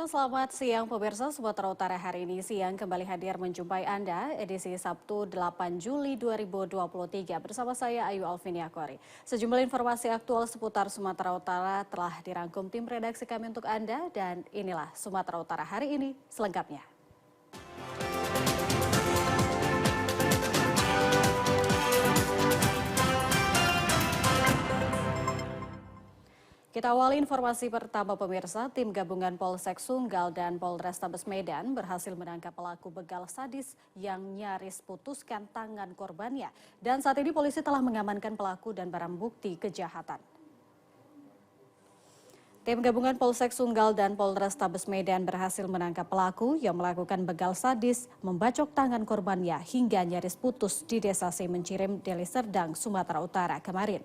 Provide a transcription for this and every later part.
Ya, selamat siang pemirsa Sumatera Utara. Hari ini siang kembali hadir menjumpai Anda edisi Sabtu 8 Juli 2023 bersama saya Ayu Alvinia Kori. Sejumlah informasi aktual seputar Sumatera Utara telah dirangkum tim redaksi kami untuk Anda dan inilah Sumatera Utara hari ini selengkapnya. Kita awali informasi pertama pemirsa, tim gabungan Polsek Sunggal dan Polrestabes Medan berhasil menangkap pelaku begal sadis yang nyaris putuskan tangan korbannya. Dan saat ini polisi telah mengamankan pelaku dan barang bukti kejahatan. Tim gabungan Polsek Sunggal dan Polrestabes Medan berhasil menangkap pelaku yang melakukan begal sadis, membacok tangan korbannya hingga nyaris putus di Desa Semencirim, Deli Serdang, Sumatera Utara kemarin.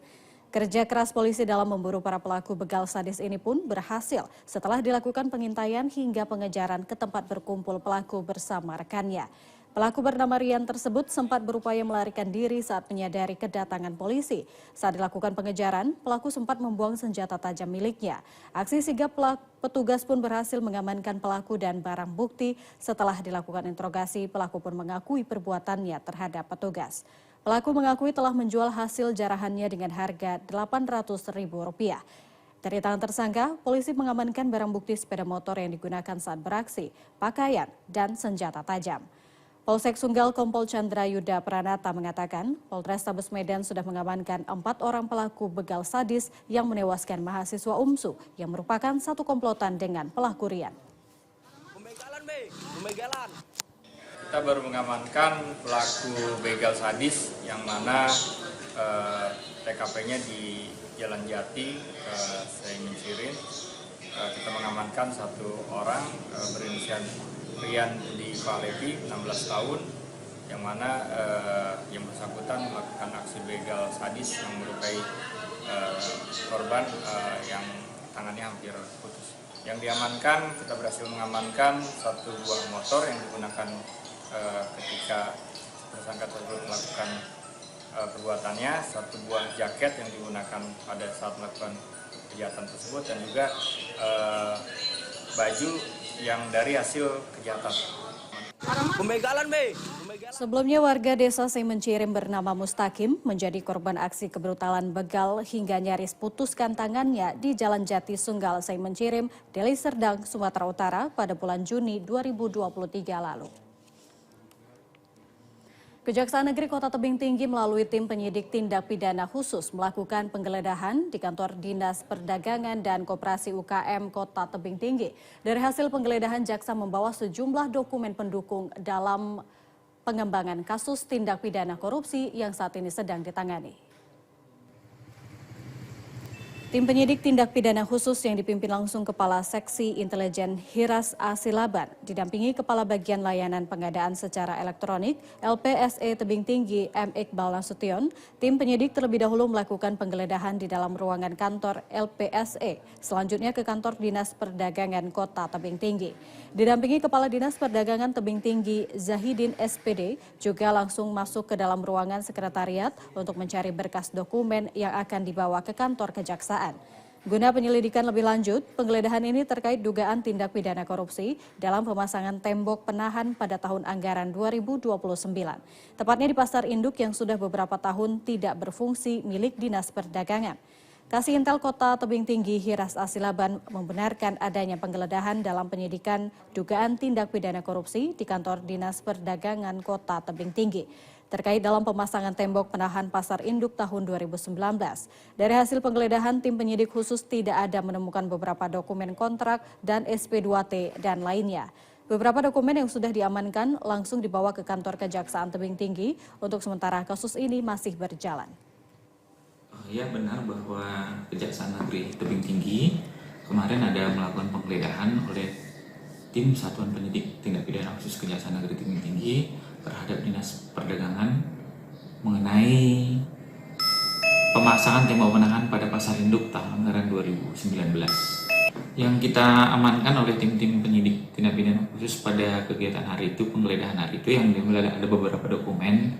Kerja keras polisi dalam memburu para pelaku begal sadis ini pun berhasil setelah dilakukan pengintaian hingga pengejaran ke tempat berkumpul pelaku bersama rekannya. Pelaku bernama Rian tersebut sempat berupaya melarikan diri saat menyadari kedatangan polisi. Saat dilakukan pengejaran, pelaku sempat membuang senjata tajam miliknya. Aksi sigap petugas pun berhasil mengamankan pelaku dan barang bukti. Setelah dilakukan interogasi, pelaku pun mengakui perbuatannya terhadap petugas. Pelaku mengakui telah menjual hasil jarahannya dengan harga Rp800.000. Dari tangan tersangka, polisi mengamankan barang bukti sepeda motor yang digunakan saat beraksi, pakaian, dan senjata tajam. Polsek Sunggal Kompol Chandra Yuda Pranata mengatakan, Polrestabes Medan sudah mengamankan 4 orang pelaku begal sadis yang menewaskan mahasiswa UMSU yang merupakan satu komplotan dengan pelaku Rian. Pembegalan. Kita baru mengamankan pelaku begal sadis yang mana TKP-nya di Jalan Jati, Semencirim. Kita mengamankan satu orang berinisial Rian Budi Palevi, 16 tahun, yang mana yang bersangkutan melakukan aksi begal sadis yang melukai korban yang tangannya hampir putus. Yang diamankan, kita berhasil mengamankan satu buah motor yang digunakan ketika tersangka tersebut melakukan perbuatannya, satu buah jaket yang digunakan pada saat melakukan kejahatan tersebut, dan juga baju yang dari hasil kejahatan. Pembegalan, Sebelumnya warga desa Semencirim bernama Mustaqim menjadi korban aksi kebrutalan begal hingga nyaris putuskan tangannya di Jalan Jati Sunggal Semencirim, Deli Serdang, Sumatera Utara pada bulan Juni 2023 lalu. Kejaksaan Negeri Kota Tebing Tinggi melalui tim penyidik tindak pidana khusus melakukan penggeledahan di kantor Dinas Perdagangan dan Koperasi UKM Kota Tebing Tinggi. Dari hasil penggeledahan, jaksa membawa sejumlah dokumen pendukung dalam pengembangan kasus tindak pidana korupsi yang saat ini sedang ditangani. Tim penyidik tindak pidana khusus yang dipimpin langsung Kepala Seksi Intelijen Hiras Asilaban didampingi Kepala Bagian Layanan Pengadaan Secara Elektronik LPSE Tebing Tinggi M. Iqbal Nasution. Tim penyidik terlebih dahulu melakukan penggeledahan di dalam ruangan kantor LPSE, selanjutnya ke kantor Dinas Perdagangan Kota Tebing Tinggi. Didampingi Kepala Dinas Perdagangan Tebing Tinggi Zahidin SPD juga langsung masuk ke dalam ruangan sekretariat untuk mencari berkas dokumen yang akan dibawa ke kantor kejaksaan. Guna penyelidikan lebih lanjut, penggeledahan ini terkait dugaan tindak pidana korupsi dalam pemasangan tembok penahan pada tahun anggaran 2029. Tepatnya di Pasar Induk yang sudah beberapa tahun tidak berfungsi milik Dinas Perdagangan. Kasih Intel Kota Tebing Tinggi Hiras Asilaban membenarkan adanya penggeledahan dalam penyidikan dugaan tindak pidana korupsi di kantor Dinas Perdagangan Kota Tebing Tinggi terkait dalam pemasangan tembok penahan Pasar Induk tahun 2019. Dari hasil penggeledahan, tim penyidik khusus tidak ada menemukan beberapa dokumen kontrak dan SP2T dan lainnya. Beberapa dokumen yang sudah diamankan langsung dibawa ke kantor Kejaksaan Tebing Tinggi. Untuk sementara kasus ini masih berjalan. Ya, benar bahwa Kejaksaan Negeri Tebing Tinggi kemarin ada melakukan penggeledahan oleh tim Satuan Penyidik Tindak Pidana Khusus Kejaksaan Negeri Tebing Tinggi terhadap Dinas Perdagangan mengenai pemasangan tembok penahan pada Pasar Induk tahun anggaran 2019. Yang kita amankan oleh tim-tim penyidik tindak pidana khusus pada kegiatan hari itu, penggeledahan hari itu, yang ada beberapa dokumen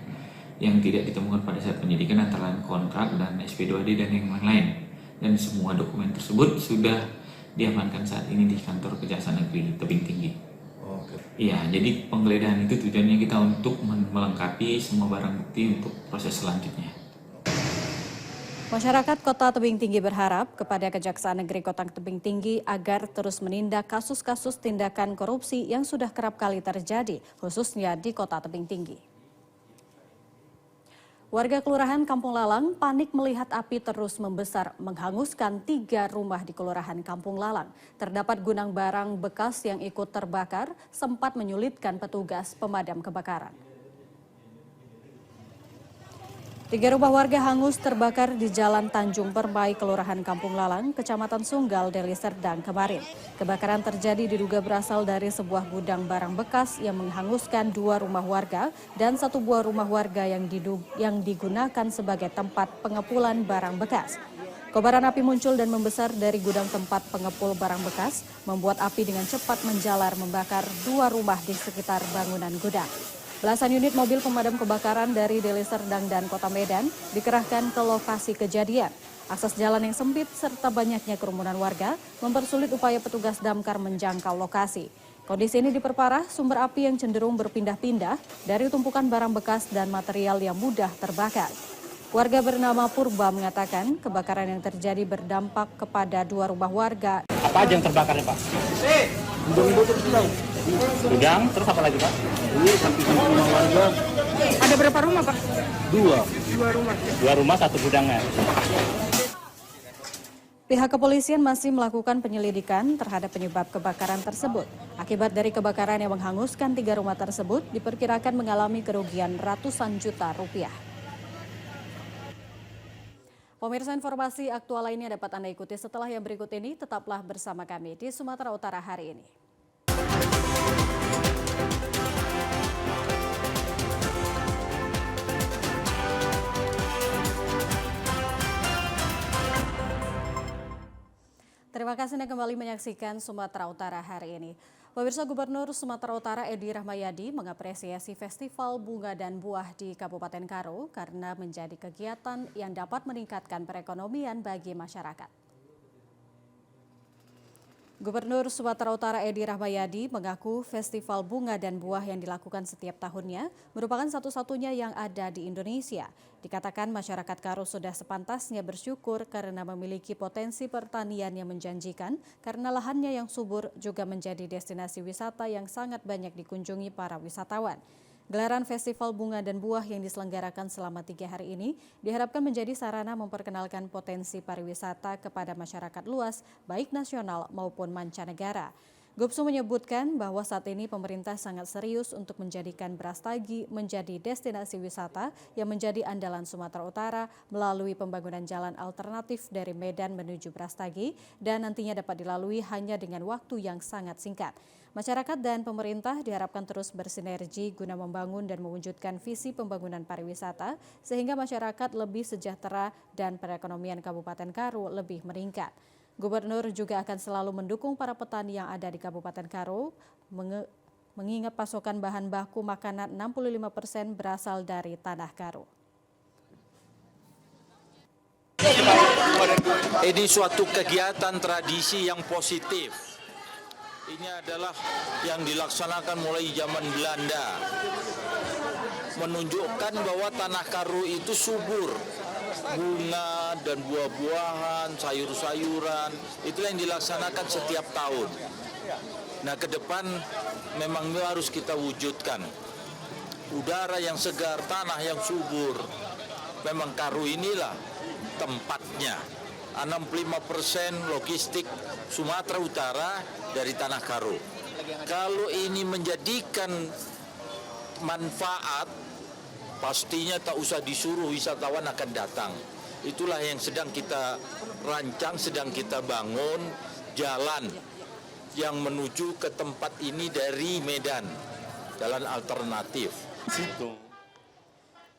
yang tidak ditemukan pada saat penyidikan antara lain kontrak dan SP2D dan yang lain. Dan semua dokumen tersebut sudah diamankan saat ini di kantor Kejaksaan Negeri Tebing Tinggi. Oke. Iya, jadi penggeledahan itu tujuannya kita untuk melengkapi semua barang bukti untuk proses selanjutnya. Masyarakat Kota Tebing Tinggi berharap kepada Kejaksaan Negeri Kota Tebing Tinggi agar terus menindak kasus-kasus tindakan korupsi yang sudah kerap kali terjadi, khususnya di Kota Tebing Tinggi. Warga Kelurahan Kampung Lalang panik melihat api terus membesar menghanguskan 3 rumah di Kelurahan Kampung Lalang. Terdapat gudang barang bekas yang ikut terbakar sempat menyulitkan petugas pemadam kebakaran. 3 rumah warga hangus terbakar di Jalan Tanjung Permai, Kelurahan Kampung Lalang, Kecamatan Sunggal, Deli Serdang kemarin. Kebakaran terjadi diduga berasal dari sebuah gudang barang bekas yang menghanguskan 2 rumah warga dan 1 buah rumah warga yang digunakan sebagai tempat pengepulan barang bekas. Kobaran api muncul dan membesar dari gudang tempat pengepul barang bekas, membuat api dengan cepat menjalar membakar 2 rumah di sekitar bangunan gudang. Belasan unit mobil pemadam kebakaran dari Deli Serdang dan Kota Medan dikerahkan ke lokasi kejadian. Akses jalan yang sempit serta banyaknya kerumunan warga mempersulit upaya petugas damkar menjangkau lokasi. Kondisi ini diperparah sumber api yang cenderung berpindah-pindah dari tumpukan barang bekas dan material yang mudah terbakar. Warga bernama Purba mengatakan kebakaran yang terjadi berdampak kepada 2 rumah warga. Apa aja yang terbakar nih Pak? Gudang, terus apa lagi Pak? Ini samping rumah warga. Ada berapa rumah Pak? 2. 2 rumah. 2 rumah, 1 gudangnya. Pihak kepolisian masih melakukan penyelidikan terhadap penyebab kebakaran tersebut. Akibat dari kebakaran yang menghanguskan 3 rumah tersebut diperkirakan mengalami kerugian ratusan juta rupiah. Pemirsa, informasi aktual lainnya dapat Anda ikuti setelah yang berikut ini. Tetaplah bersama kami di Sumatera Utara hari ini. Terima kasih Anda kembali menyaksikan Sumatera Utara hari ini. Pemirsa, Gubernur Sumatera Utara Edi Rahmayadi mengapresiasi Festival Bunga dan Buah di Kabupaten Karo karena menjadi kegiatan yang dapat meningkatkan perekonomian bagi masyarakat. Gubernur Sumatera Utara Edi Rahmayadi mengaku Festival Bunga dan Buah yang dilakukan setiap tahunnya merupakan satu-satunya yang ada di Indonesia. Dikatakan masyarakat Karo sudah sepantasnya bersyukur karena memiliki potensi pertanian yang menjanjikan karena lahannya yang subur juga menjadi destinasi wisata yang sangat banyak dikunjungi para wisatawan. Gelaran Festival Bunga dan Buah yang diselenggarakan selama 3 hari ini diharapkan menjadi sarana memperkenalkan potensi pariwisata kepada masyarakat luas, baik nasional maupun mancanegara. Gubsu menyebutkan bahwa saat ini pemerintah sangat serius untuk menjadikan Brastagi menjadi destinasi wisata yang menjadi andalan Sumatera Utara melalui pembangunan jalan alternatif dari Medan menuju Brastagi dan nantinya dapat dilalui hanya dengan waktu yang sangat singkat. Masyarakat dan pemerintah diharapkan terus bersinergi guna membangun dan mewujudkan visi pembangunan pariwisata sehingga masyarakat lebih sejahtera dan perekonomian Kabupaten Karo lebih meningkat. Gubernur juga akan selalu mendukung para petani yang ada di Kabupaten Karo, mengingat pasokan bahan baku makanan 65% berasal dari Tanah Karo. Ini suatu kegiatan tradisi yang positif. Ini adalah yang dilaksanakan mulai zaman Belanda. Menunjukkan bahwa Tanah Karo itu subur. Bunga dan buah-buahan, sayur-sayuran, itulah yang dilaksanakan setiap tahun. Nah, ke depan memang harus kita wujudkan. Udara yang segar, tanah yang subur. Memang Karo inilah tempatnya. 65% logistik Sumatera Utara dari Tanah Karo. Kalau ini menjadikan manfaat, pastinya tak usah disuruh wisatawan akan datang. Itulah yang sedang kita rancang, sedang kita bangun jalan yang menuju ke tempat ini dari Medan, jalan alternatif. Situ.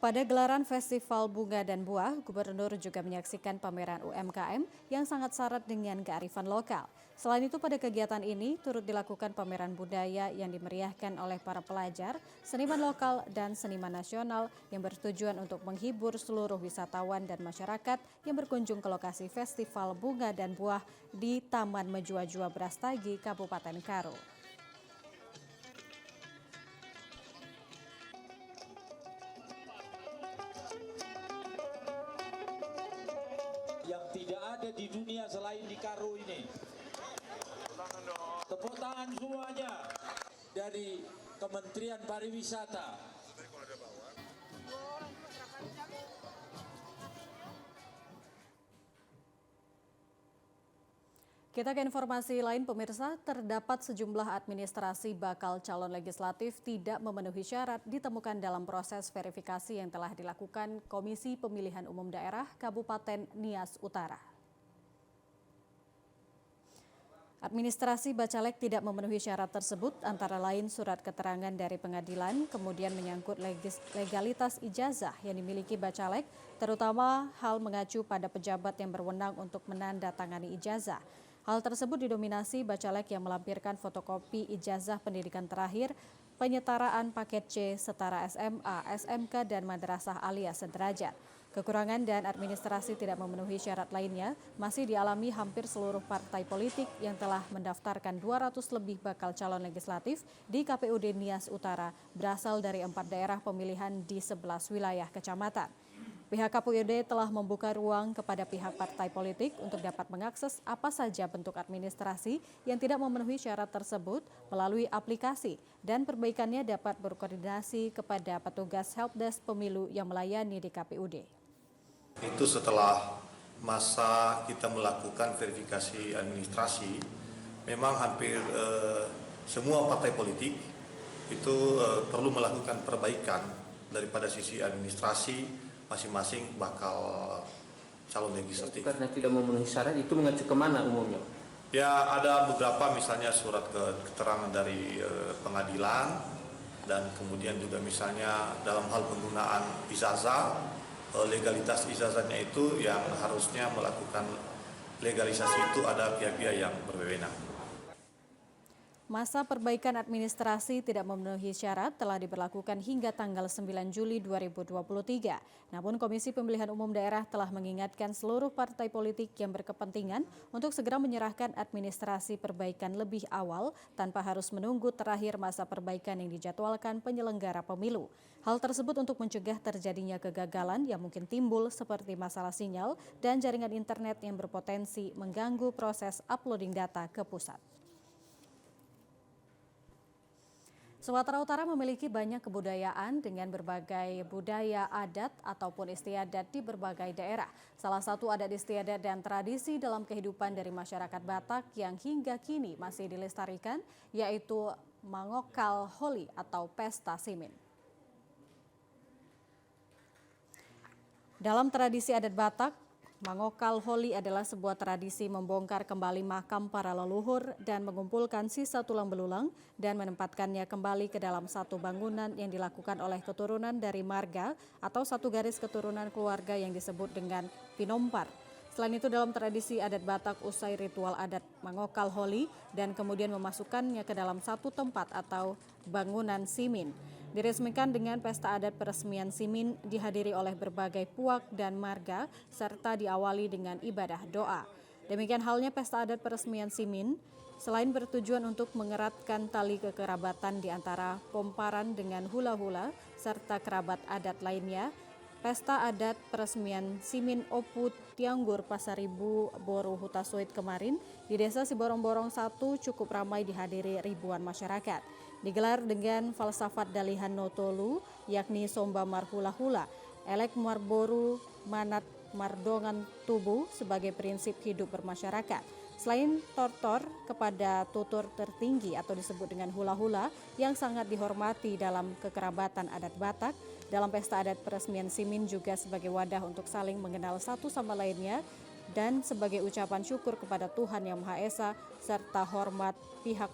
Pada gelaran Festival Bunga dan Buah, Gubernur juga menyaksikan pameran UMKM yang sangat syarat dengan kearifan lokal. Selain itu, pada kegiatan ini turut dilakukan pameran budaya yang dimeriahkan oleh para pelajar, seniman lokal, dan seniman nasional yang bertujuan untuk menghibur seluruh wisatawan dan masyarakat yang berkunjung ke lokasi Festival Bunga dan Buah di Taman Mejua-Jua Brastagi, Kabupaten Karo. Yang tidak ada di dunia selain di Karo ini. Tepuk tangan semuanya dari Kementerian Pariwisata. Kita ke informasi lain, pemirsa. Terdapat sejumlah administrasi bakal calon legislatif tidak memenuhi syarat ditemukan dalam proses verifikasi yang telah dilakukan Komisi Pemilihan Umum Daerah Kabupaten Nias Utara. Administrasi bacalek tidak memenuhi syarat tersebut, antara lain surat keterangan dari pengadilan, kemudian menyangkut legalitas ijazah yang dimiliki bacalek, terutama hal mengacu pada pejabat yang berwenang untuk menandatangani ijazah. Hal tersebut didominasi bacalek yang melampirkan fotokopi ijazah pendidikan terakhir, penyetaraan paket C setara SMA, SMK, dan madrasah alias sederajat. Kekurangan dan administrasi tidak memenuhi syarat lainnya masih dialami hampir seluruh partai politik yang telah mendaftarkan 200 lebih bakal calon legislatif di KPUD Nias Utara berasal dari 4 daerah pemilihan di 11 wilayah kecamatan. Pihak KPUD telah membuka ruang kepada pihak partai politik untuk dapat mengakses apa saja bentuk administrasi yang tidak memenuhi syarat tersebut melalui aplikasi, dan perbaikannya dapat berkoordinasi kepada petugas helpdesk pemilu yang melayani di KPUD. Itu setelah masa kita melakukan verifikasi administrasi, memang hampir semua partai politik itu perlu melakukan perbaikan daripada sisi administrasi masing-masing bakal calon legislatif. Karena tidak memenuhi syarat itu mengacu kemana umumnya? Ya, ada beberapa, misalnya surat keterangan dari pengadilan, dan kemudian juga misalnya dalam hal penggunaan ijazah, legalitas ijazahnya itu yang harusnya melakukan legalisasi itu ada pihak-pihak yang berwenang. Masa perbaikan administrasi tidak memenuhi syarat telah diberlakukan hingga tanggal 9 Juli 2023. Namun Komisi Pemilihan Umum Daerah telah mengingatkan seluruh partai politik yang berkepentingan untuk segera menyerahkan administrasi perbaikan lebih awal tanpa harus menunggu terakhir masa perbaikan yang dijadwalkan penyelenggara pemilu. Hal tersebut untuk mencegah terjadinya kegagalan yang mungkin timbul seperti masalah sinyal dan jaringan internet yang berpotensi mengganggu proses uploading data ke pusat. Sumatera Utara memiliki banyak kebudayaan dengan berbagai budaya adat ataupun istiadat di berbagai daerah. Salah satu adat istiadat dan tradisi dalam kehidupan dari masyarakat Batak yang hingga kini masih dilestarikan, yaitu Mangokal Holi atau Pesta Simin. Dalam tradisi adat Batak, Mangokal Holi adalah sebuah tradisi membongkar kembali makam para leluhur dan mengumpulkan sisa tulang belulang dan menempatkannya kembali ke dalam satu bangunan yang dilakukan oleh keturunan dari marga atau satu garis keturunan keluarga yang disebut dengan pinompar. Selain itu, dalam tradisi adat Batak, usai ritual adat Mangokal Holi dan kemudian memasukkannya ke dalam satu tempat atau bangunan simin. Diresmikan dengan pesta adat peresmian simin dihadiri oleh berbagai puak dan marga serta diawali dengan ibadah doa. Demikian halnya pesta adat peresmian simin, selain bertujuan untuk mengeratkan tali kekerabatan di antara pomparan dengan hula-hula serta kerabat adat lainnya, pesta adat peresmian Simin Oput Tianggur Pasaribu Boru Hutasuit kemarin di Desa Siborong-Borong 1 cukup ramai dihadiri ribuan masyarakat. Digelar dengan falsafat dalihan Notolu, yakni Somba Marhula-hula, Elek Marboru Manat Mardongan Tubuh sebagai prinsip hidup bermasyarakat. Selain tortor kepada tutur tertinggi atau disebut dengan hula-hula yang sangat dihormati dalam kekerabatan adat Batak, dalam pesta adat peresmian Simin juga sebagai wadah untuk saling mengenal satu sama lainnya dan sebagai ucapan syukur kepada Tuhan Yang Maha Esa serta hormat pihak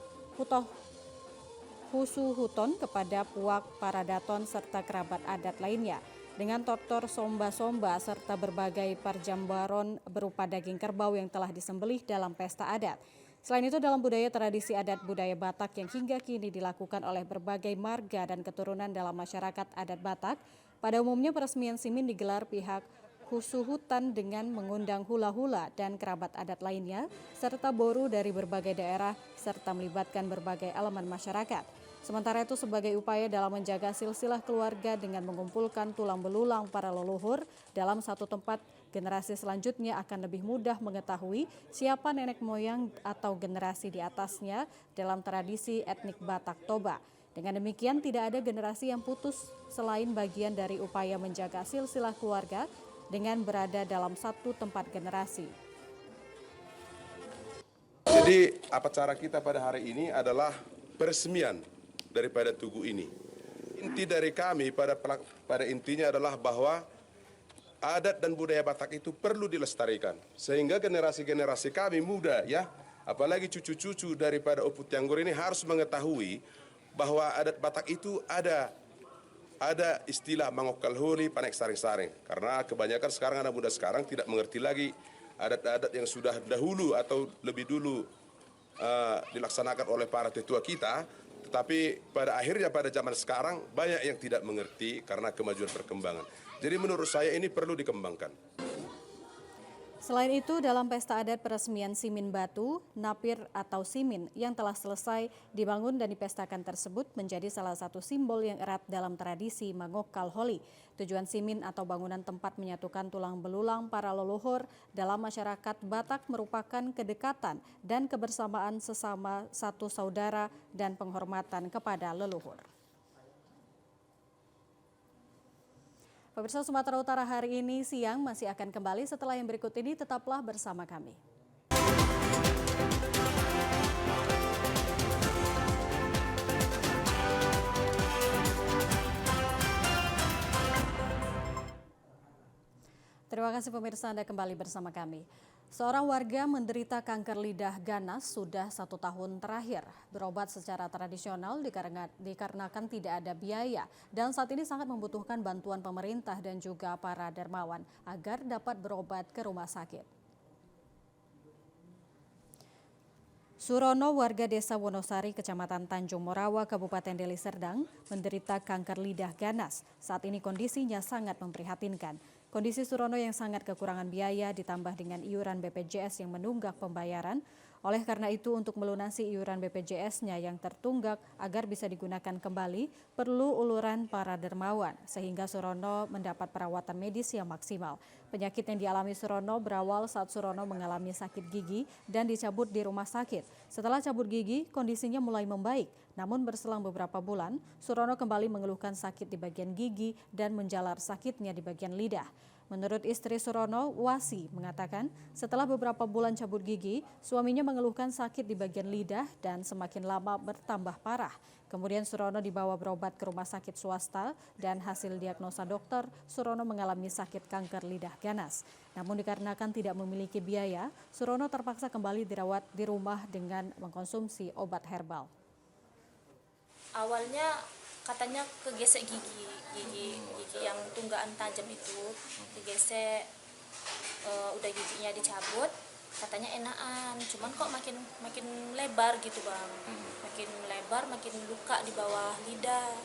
Husu Huton kepada puak para daton serta kerabat adat lainnya. dengan tortor somba-somba serta berbagai perjambaron berupa daging kerbau yang telah disembelih dalam pesta adat. Selain itu, dalam budaya tradisi adat budaya Batak yang hingga kini dilakukan oleh berbagai marga dan keturunan dalam masyarakat adat Batak, pada umumnya peresmian Simin digelar pihak Husuhutan dengan mengundang hula-hula dan kerabat adat lainnya, serta boru dari berbagai daerah, serta melibatkan berbagai elemen masyarakat. Sementara itu, sebagai upaya dalam menjaga silsilah keluarga dengan mengumpulkan tulang belulang para leluhur dalam satu tempat, generasi selanjutnya akan lebih mudah mengetahui siapa nenek moyang atau generasi di atasnya dalam tradisi etnik Batak Toba. Dengan demikian, tidak ada generasi yang putus selain bagian dari upaya menjaga silsilah keluarga dengan berada dalam satu tempat generasi. Jadi acara kita pada hari ini adalah peresmian daripada tugu ini. Inti dari kami pada intinya adalah bahwa adat dan budaya Batak itu perlu dilestarikan. Sehingga generasi-generasi kami muda ya, apalagi cucu-cucu daripada Oput Tianggur ini harus mengetahui bahwa adat Batak itu ada istilah mangokal holi, panek saring-saring. Karena kebanyakan sekarang anak muda sekarang tidak mengerti lagi adat-adat yang sudah dahulu atau lebih dulu dilaksanakan oleh para tetua kita. Tetapi pada akhirnya pada zaman sekarang banyak yang tidak mengerti karena kemajuan perkembangan. Jadi menurut saya ini perlu dikembangkan. Selain itu, dalam pesta adat peresmian Simin Batu, Napir atau Simin yang telah selesai dibangun dan dipestakan tersebut menjadi salah satu simbol yang erat dalam tradisi Mangokal Holi. Tujuan Simin atau bangunan tempat menyatukan tulang belulang para leluhur dalam masyarakat Batak merupakan kedekatan dan kebersamaan sesama satu saudara dan penghormatan kepada leluhur. Pemirsa, Sumatera Utara hari ini siang masih akan kembali setelah yang berikut ini, tetaplah bersama kami. Terima kasih pemirsa, Anda kembali bersama kami. Seorang warga menderita kanker lidah ganas sudah 1 tahun terakhir. Berobat secara tradisional dikarenakan tidak ada biaya dan saat ini sangat membutuhkan bantuan pemerintah dan juga para dermawan agar dapat berobat ke rumah sakit. Surono, warga desa Wonosari, Kecamatan Tanjung Morawa, Kabupaten Deli Serdang, menderita kanker lidah ganas. Saat ini kondisinya sangat memprihatinkan. Kondisi Surono yang sangat kekurangan biaya ditambah dengan iuran BPJS yang menunggak pembayaran. Oleh karena itu, untuk melunasi iuran BPJS-nya yang tertunggak agar bisa digunakan kembali, perlu uluran para dermawan, sehingga Surono mendapat perawatan medis yang maksimal. Penyakit yang dialami Surono berawal saat Surono mengalami sakit gigi dan dicabut di rumah sakit. Setelah cabut gigi, kondisinya mulai membaik. Namun berselang beberapa bulan, Surono kembali mengeluhkan sakit di bagian gigi dan menjalar sakitnya di bagian lidah. Menurut istri Surono, Wasi, mengatakan setelah beberapa bulan cabut gigi, suaminya mengeluhkan sakit di bagian lidah dan semakin lama bertambah parah. Kemudian Surono dibawa berobat ke rumah sakit swasta dan hasil diagnosa dokter, Surono mengalami sakit kanker lidah ganas. Namun dikarenakan tidak memiliki biaya, Surono terpaksa kembali dirawat di rumah dengan mengkonsumsi obat herbal. Awalnya katanya kegesek gigi yang tunggaan tajam itu kegesek, udah giginya dicabut, katanya enakan, cuman kok makin lebar gitu bang, makin lebar, makin luka di bawah lidah.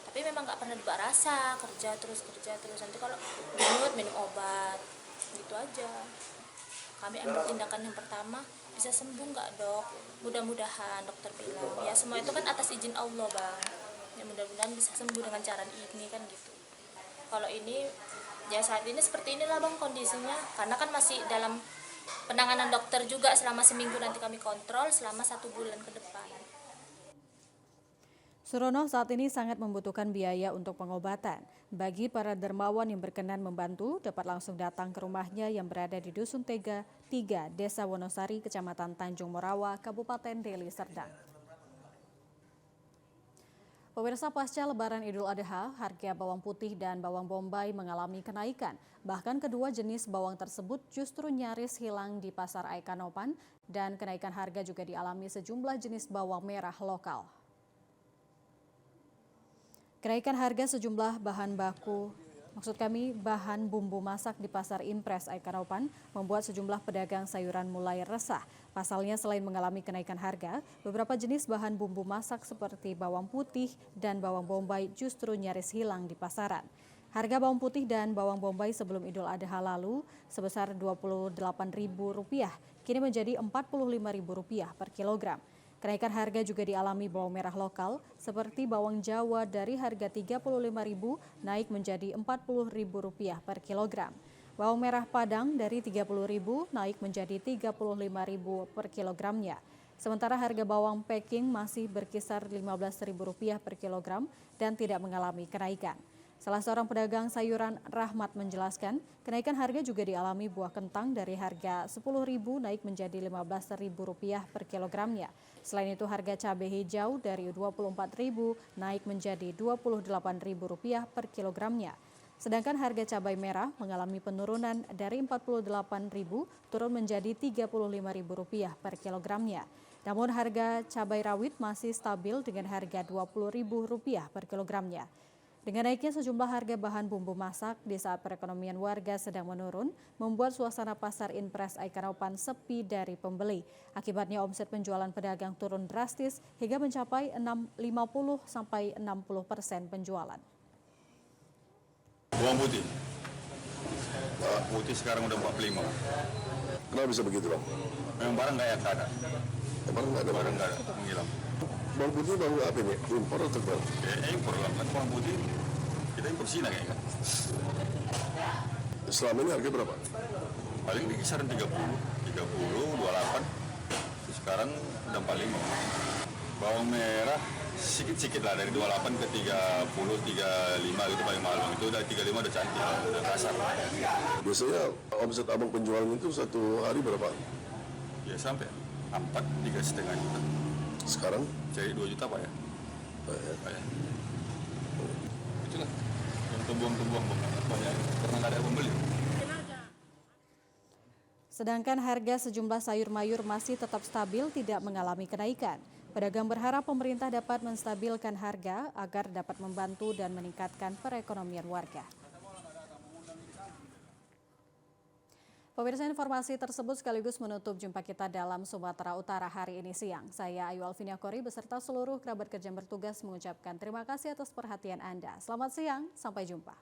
Tapi memang nggak pernah dibak rasa, kerja terus, nanti kalau minum obat gitu aja. Kami ambil tindakan yang pertama, bisa sembuh nggak dok? Mudah-mudahan dokter bilang, ya semua itu kan atas izin Allah bang. Ya mudah-mudahan bisa sembuh dengan cara ini kan gitu. Kalau ini, ya saat ini seperti inilah bang kondisinya. Karena kan masih dalam penanganan dokter juga selama seminggu, nanti kami kontrol selama 1 bulan ke depan. Surono saat ini sangat membutuhkan biaya untuk pengobatan. Bagi para dermawan yang berkenan membantu, dapat langsung datang ke rumahnya yang berada di Dusun Tega 3, Desa Wonosari, Kecamatan Tanjung Morawa, Kabupaten Deli Serdang. Pemirsa, pasca Lebaran Idul Adha, harga bawang putih dan bawang bombay mengalami kenaikan. Bahkan kedua jenis bawang tersebut justru nyaris hilang di pasar Aikanopan dan kenaikan harga juga dialami sejumlah jenis bawang merah lokal. Kenaikan harga sejumlah bahan baku Maksud kami, bahan bumbu masak di Pasar Impres Aikanopan membuat sejumlah pedagang sayuran mulai resah. Pasalnya selain mengalami kenaikan harga, beberapa jenis bahan bumbu masak seperti bawang putih dan bawang bombay justru nyaris hilang di pasaran. Harga bawang putih dan bawang bombay sebelum Idul Adha lalu sebesar Rp28.000, kini menjadi Rp45.000 per kilogram. Kenaikan harga juga dialami bawang merah lokal seperti bawang Jawa dari harga Rp35.000 naik menjadi Rp40.000 per kilogram. Bawang merah Padang dari Rp30.000 naik menjadi Rp35.000 per kilogramnya. Sementara harga bawang Peking masih berkisar Rp15.000 per kilogram dan tidak mengalami kenaikan. Salah seorang pedagang sayuran Rahmat menjelaskan, kenaikan harga juga dialami buah kentang dari harga Rp10.000 naik menjadi Rp15.000 per kilogramnya. Selain itu harga cabai hijau dari Rp24.000 naik menjadi Rp28.000 per kilogramnya. Sedangkan harga cabai merah mengalami penurunan dari Rp48.000 turun menjadi Rp35.000 per kilogramnya. Namun harga cabai rawit masih stabil dengan harga Rp20.000 per kilogramnya. Dengan naiknya sejumlah harga bahan bumbu masak di saat perekonomian warga sedang menurun, membuat suasana Pasar Impres Aikanopan sepi dari pembeli. Akibatnya omset penjualan pedagang turun drastis hingga mencapai 50-60% penjualan. Bawang putih. Bawang putih sekarang udah 45. Kenapa bisa begitu, Bang? Memang barang nggak ada. Barang nggak ada. Menghilang. Bawang putih bawang apa ini? Impor atau bang? Impor lah, kan bawang putih kita impor Cina kayaknya. Selama ini harga berapa? Paling di kisaran 30, 28. Sekarang udah 45. Bawang merah sedikit lah dari 28 ke 30, 35 itu paling mahal. Itu udah 35 udah cantik, udah kasar. Biasanya omset abang penjualan itu satu hari berapa? Ya sampai 3,5 juta. Sekarang? Jadi 2 juta Pak ya? Pak ya. Itulah yang terbuang-terbuang banyak karena nggak ada pembeli. Sedangkan harga sejumlah sayur mayur masih tetap stabil, tidak mengalami kenaikan. Pedagang berharap pemerintah dapat menstabilkan harga agar dapat membantu dan meningkatkan perekonomian warga. Pemirsa, informasi tersebut sekaligus menutup jumpa kita dalam Sumatera Utara hari ini siang. Saya Ayu Alvinia Kori beserta seluruh kerabat kerja yang bertugas mengucapkan terima kasih atas perhatian Anda. Selamat siang, sampai jumpa.